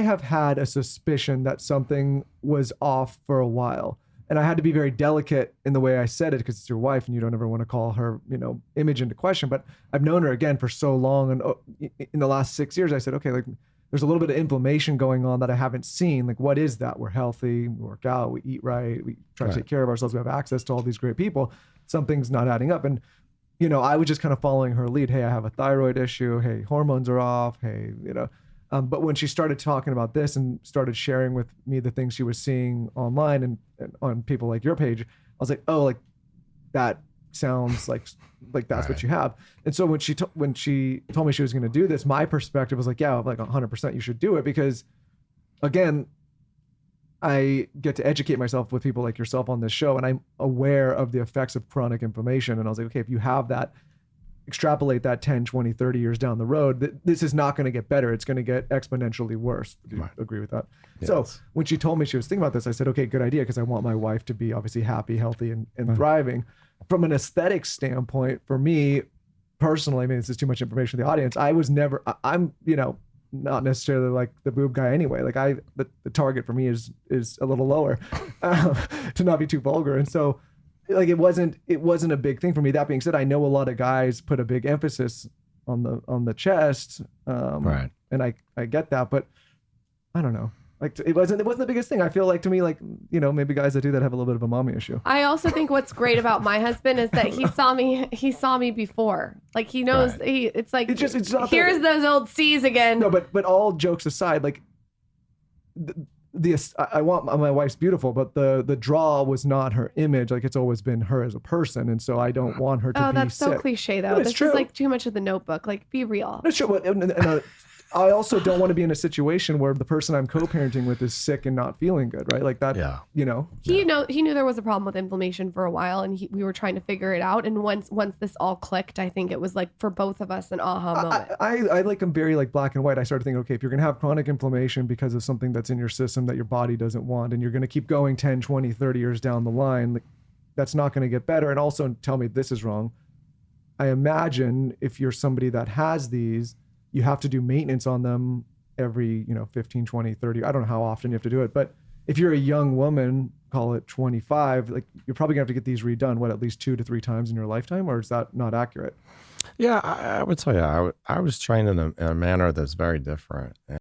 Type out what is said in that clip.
have had a suspicion that something was off for a while. And I had to be very delicate in the way I said it because it's your wife and you don't ever want to call her, image into question. But I've known her again for so long. And in the last 6 years, I said, okay, like there's a little bit of inflammation going on that I haven't seen. Like, what is that? We're healthy, we work out, we eat right, we try to take care of ourselves. We have access to all these great people. Something's not adding up. And, I was just kind of following her lead. Hey, I have a thyroid issue. Hey, hormones are off. Hey, but when she started talking about this and started sharing with me the things she was seeing online and on people like your page, I was like, oh, like that sounds like that's what you have. And so when she told me she was going to do this, my perspective was like, yeah, like 100% you should do it, because again, I get to educate myself with people like yourself on this show, and I'm aware of the effects of chronic inflammation. And I was like, okay, if you have that, extrapolate that 10, 20, 30 years down the road, this is not going to get better. It's going to get exponentially worse. Do you agree with that? Yes. So when she told me she was thinking about this, I said, okay, good idea, because I want my wife to be obviously happy, healthy, and thriving. From an aesthetic standpoint, for me personally, I mean, this is too much information for the audience. I'm not necessarily like the boob guy anyway. Like the target for me is a little lower, to not be too vulgar. And so like it wasn't a big thing for me. That being said, I know a lot of guys put a big emphasis on the chest, right? And I get that, but I don't know. Like it wasn't the biggest thing. I feel like, to me, like, maybe guys that do that have a little bit of a mommy issue. I also think what's great about my husband is that he saw me before. Like he knows, right. It's like, it's not here's those old C's again. No, but all jokes aside, like I want my wife's beautiful, but the draw was not her image. Like it's always been her as a person. And so I don't want her to be sick. Oh, that's so cliche though. This is like too much of The Notebook. Like be real. That's true. And I also don't want to be in a situation where the person I'm co-parenting with is sick and not feeling good, right? Like that, He knew there was a problem with inflammation for a while, and we were trying to figure it out. And once this all clicked, I think it was like for both of us an aha moment. I like I'm very like black and white. I started thinking, okay, if you're going to have chronic inflammation because of something that's in your system that your body doesn't want, and you're going to keep going 10, 20, 30 years down the line, like, that's not going to get better. And also tell me this is wrong. I imagine if you're somebody that has these, you have to do maintenance on them every, 15, 20, 30. I don't know how often you have to do it. But if you're a young woman, call it 25, like you're probably gonna have to get these redone, at least 2 to 3 times in your lifetime, or is that not accurate? Yeah, I would tell you, I was trained in a manner that's very different.